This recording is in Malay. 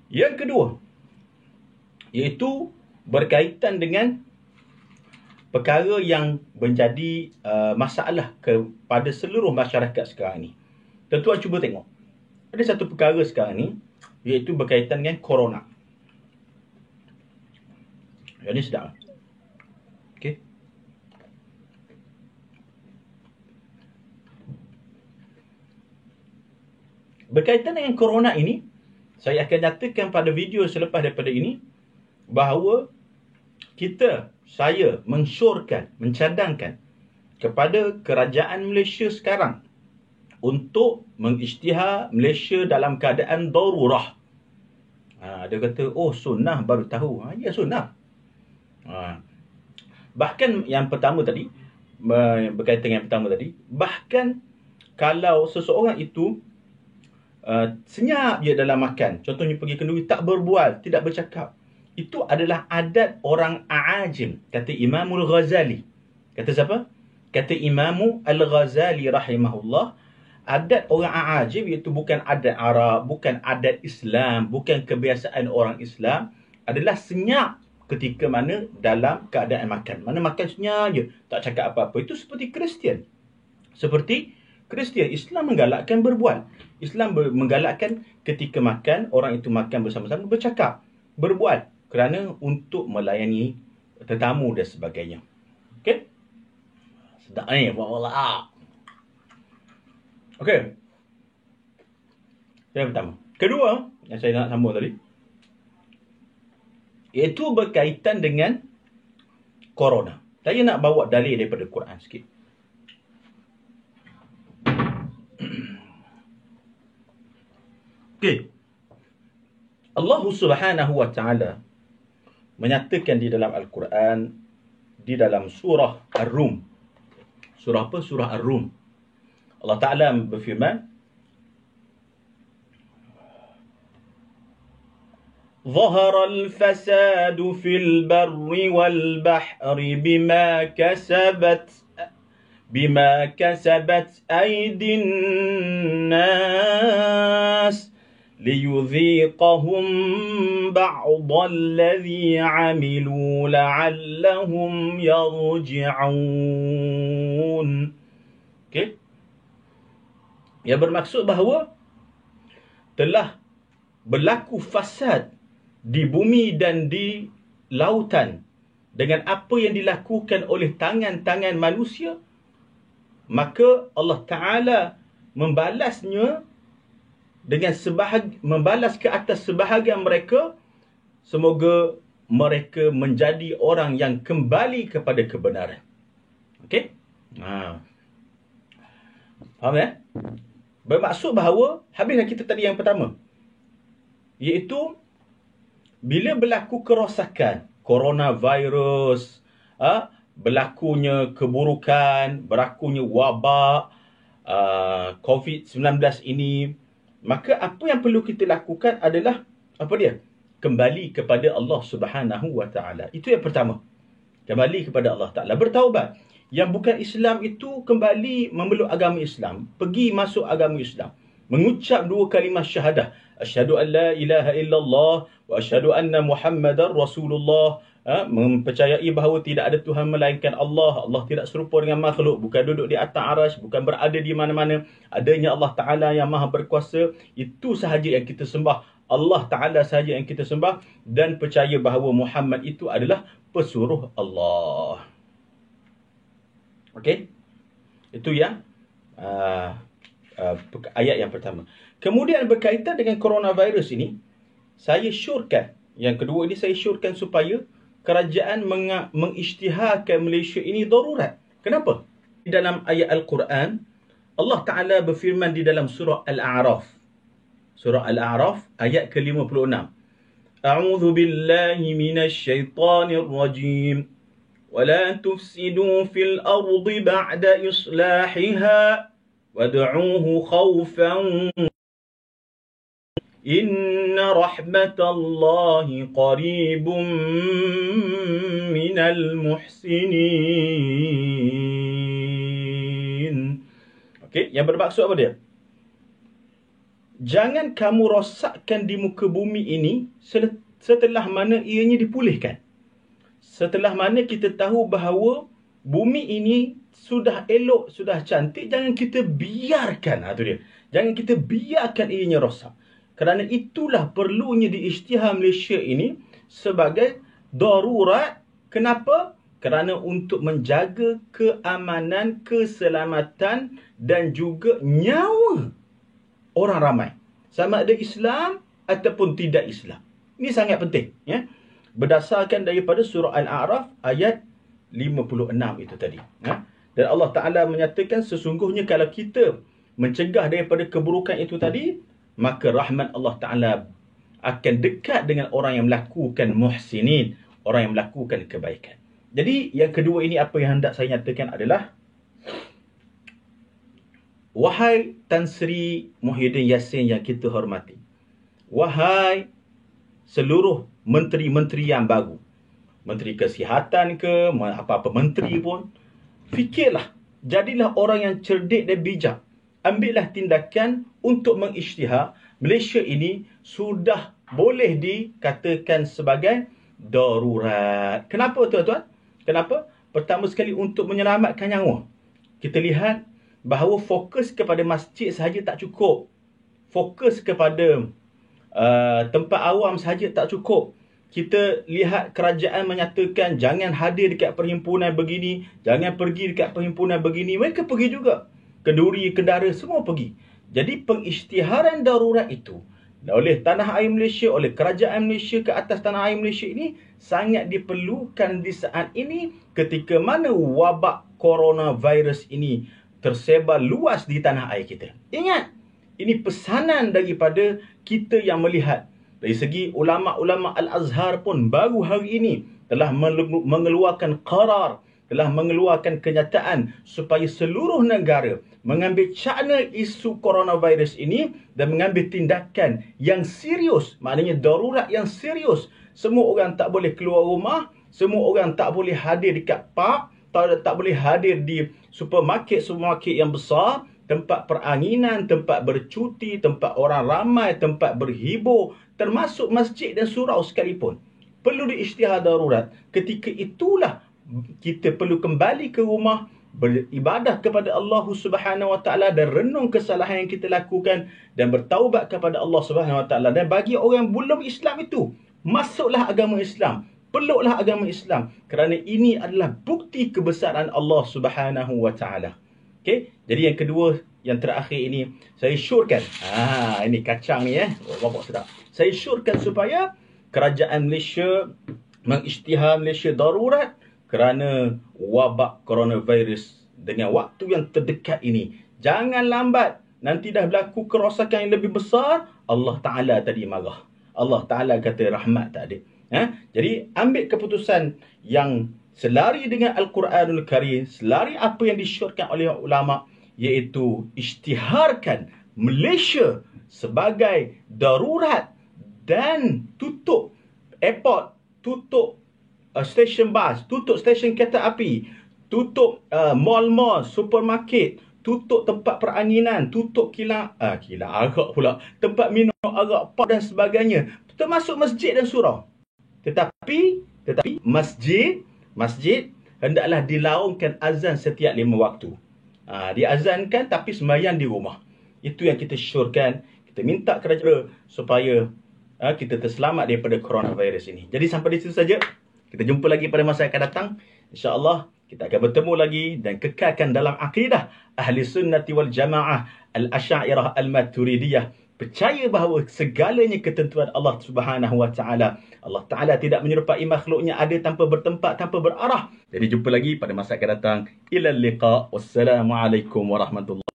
Yang kedua, iaitu berkaitan dengan perkara yang menjadi masalah kepada seluruh masyarakat sekarang ni. Tuan-tuan cuba tengok. Ada satu perkara sekarang ni, iaitu berkaitan dengan corona. Yang ni sedap. Okey. Berkaitan dengan corona ini, saya akan nyatakan pada video selepas daripada ini bahawa saya mensyorkan, mencadangkan kepada kerajaan Malaysia sekarang untuk mengisytihar Malaysia dalam keadaan darurah. Dia kata, oh sunnah baru tahu. Ya sunnah. Bahkan yang pertama tadi, berkaitan dengan yang pertama tadi, bahkan kalau seseorang itu senyap je dalam makan, contohnya pergi kenduri, tak berbual, tidak bercakap, itu adalah adat orang Aajim, kata Imamul Ghazali. Kata siapa? Kata Imamu Al-Ghazali rahimahullah, adat orang Aajim iaitu bukan adat Arab, bukan adat Islam, bukan kebiasaan orang Islam, adalah senyap ketika mana dalam keadaan makan. Mana makan senyap je, tak cakap apa-apa. Itu seperti Kristian. Islam menggalakkan berbual. Islam menggalakkan ketika makan, orang itu makan bersama-sama, bercakap, berbual, kerana untuk melayani tetamu dan sebagainya. Okey? Sedap ni, wallah. Okey. Yang pertama. Kedua, yang saya nak sambung tadi, iaitu berkaitan dengan corona. Saya nak bawa dalil daripada Quran sikit. Okey. Allah Subhanahu wa taala menyatakan di dalam Al-Quran, di dalam surah Ar-Rum. Surah apa? Surah Ar-Rum. Allah Ta'ala berfirman, ظهر الفساد في البر والبحر بما كسبت أيدي الناس ليذيقهم بعض الذي عملوا لعلهم يرجعون. Okey. Yang bermaksud bahawa telah berlaku fasad di bumi dan di lautan dengan apa yang dilakukan oleh tangan-tangan manusia, maka Allah Ta'ala membalasnya dengan membalas ke atas sebahagian mereka. Semoga mereka menjadi orang yang kembali kepada kebenaran. Okey? Faham ya? Bermaksud bahawa, habislah kita tadi yang pertama, iaitu bila berlaku kerosakan, coronavirus, berlakunya keburukan, berlakunya wabak, COVID-19 ini, maka apa yang perlu kita lakukan adalah apa dia? Kembali kepada Allah Subhanahu wa taala. Itu yang pertama. Kembali kepada Allah Taala, bertaubat. Yang bukan Islam itu kembali memeluk agama Islam, pergi masuk agama Islam, mengucap dua kalimah syahadah, asyhadu an la ilaha illallah wa asyhadu anna Muhammadar Rasulullah, mempercayai bahawa tidak ada Tuhan melainkan Allah, Allah tidak serupa dengan makhluk, bukan duduk di atas arasy, bukan berada di mana-mana, adanya Allah Ta'ala yang maha berkuasa. Itu sahaja yang kita sembah, Allah Ta'ala sahaja yang kita sembah, dan percaya bahawa Muhammad itu adalah pesuruh Allah. Okey? Itu yang ayat yang pertama. Kemudian berkaitan dengan coronavirus ini, saya syorkan, yang kedua ini saya syorkan supaya kerajaan mengisytiharkan Malaysia ini darurat. Kenapa? Di dalam ayat Al-Quran, Allah Ta'ala berfirman di dalam surah Al-A'raf. Surah Al-A'raf ayat ke-56. A'udzu billahi minasy syaithanir rajim. ولا تفسدوا في الأرض بعد إصلاحها وادعوه خوفا إن رحمة الله قريب من المحسنين. Okey, yang bermaksud apa dia? jangan kamu rosakkan di muka bumi ini setelah mana ianya dipulihkan. Setelah mana kita tahu bahawa bumi ini sudah elok, sudah cantik, jangan kita biarkan. Tu dia. Jangan kita biarkan ianya rosak. Kerana itulah perlunya di Isytihar Malaysia ini sebagai darurat. Kenapa? Kerana untuk menjaga keamanan, keselamatan dan juga nyawa orang ramai. Sama ada Islam ataupun tidak Islam. Ini sangat penting. Ya? Berdasarkan daripada surah Al-A'raf ayat 56 itu tadi. Ya? Dan Allah Ta'ala menyatakan sesungguhnya kalau kita mencegah daripada keburukan itu tadi, maka rahmat Allah Ta'ala akan dekat dengan orang yang melakukan muhsinin, orang yang melakukan kebaikan. Jadi yang kedua ini apa yang hendak saya nyatakan adalah, wahai Tan Sri Muhyiddin Yassin yang kita hormati, wahai seluruh menteri-menteri yang baru, menteri kesihatan ke, apa-apa menteri pun, fikirlah, jadilah orang yang cerdik dan bijak. Ambillah tindakan untuk mengisytihar. Malaysia ini sudah boleh dikatakan sebagai darurat. Kenapa tuan-tuan? Kenapa? Pertama sekali untuk menyelamatkan nyawa. Kita lihat bahawa fokus kepada masjid sahaja tak cukup. Fokus kepada tempat awam sahaja tak cukup. Kita lihat kerajaan menyatakan jangan hadir dekat perhimpunan begini, jangan pergi dekat perhimpunan begini. Mereka pergi juga. Kenduri, kendara, semua pergi. Jadi pengisytiharan darurat itu oleh tanah air Malaysia, oleh kerajaan Malaysia ke atas tanah air Malaysia ini sangat diperlukan di saat ini ketika mana wabak coronavirus ini tersebar luas di tanah air kita. Ingat, ini pesanan daripada kita yang melihat. Dari segi ulama-ulama Al-Azhar pun baru hari ini telah mengeluarkan qarar, telah mengeluarkan kenyataan supaya seluruh negara mengambil cakna isu coronavirus ini dan mengambil tindakan yang serius, maknanya darurat yang serius. Semua orang tak boleh keluar rumah, semua orang tak boleh hadir dekat pub, tak boleh hadir di supermarket yang besar, tempat peranginan, tempat bercuti, tempat orang ramai, tempat berhibur, termasuk masjid dan surau sekalipun. Perlu diisytihar darurat. Ketika itulah kita perlu kembali ke rumah, beribadah kepada Allah Subhanahu Wa Taala dan renung kesalahan yang kita lakukan dan bertaubat kepada Allah Subhanahu Wa Taala. Dan bagi orang yang belum Islam itu, masuklah agama Islam, peluklah agama Islam, kerana ini adalah bukti kebesaran Allah Subhanahu Wa Taala. Okey, jadi yang kedua, yang terakhir ini saya syorkan. Ini kacang ni bapak sedap. Saya syorkan supaya kerajaan Malaysia mengisytihar Malaysia darurat kerana wabak coronavirus dengan waktu yang terdekat ini. Jangan lambat. Nanti dah berlaku kerosakan yang lebih besar, Allah Ta'ala tadi marah. Allah Ta'ala kata rahmat tak ada. Jadi ambil keputusan yang selari dengan Al-Quranul Karim, selari apa yang disyorkan oleh ulama, iaitu isytiharkan Malaysia sebagai darurat dan tutup airport, tutup stesen bas, tutup stesen kereta api, tutup mall-mall, supermarket, tutup tempat peranginan, tutup kilang arak pula, tempat minum arak, pub dan sebagainya, termasuk masjid dan surau. Tetapi masjid hendaklah dilaungkan azan setiap 5 waktu. Diazankan tapi sembahyang di rumah. Itu yang kita syorkan. Kita minta kerajaan supaya kita terselamat daripada coronavirus ini. Jadi sampai di situ saja. Kita jumpa lagi pada masa yang akan datang. InsyaAllah kita akan bertemu lagi dan kekalkan dalam akidah Ahli Sunnati wal Jamaah Al-Asy'ariyah Al-Maturidiyah. Percaya bahawa segalanya ketentuan Allah Subhanahu Wa Taala. Allah Taala tidak menyerupai makhluknya ada tanpa bertempat, tanpa berarah. Jadi jumpa lagi pada masa yang akan datang. Ilal liqa. Wassalamualaikum warahmatullahi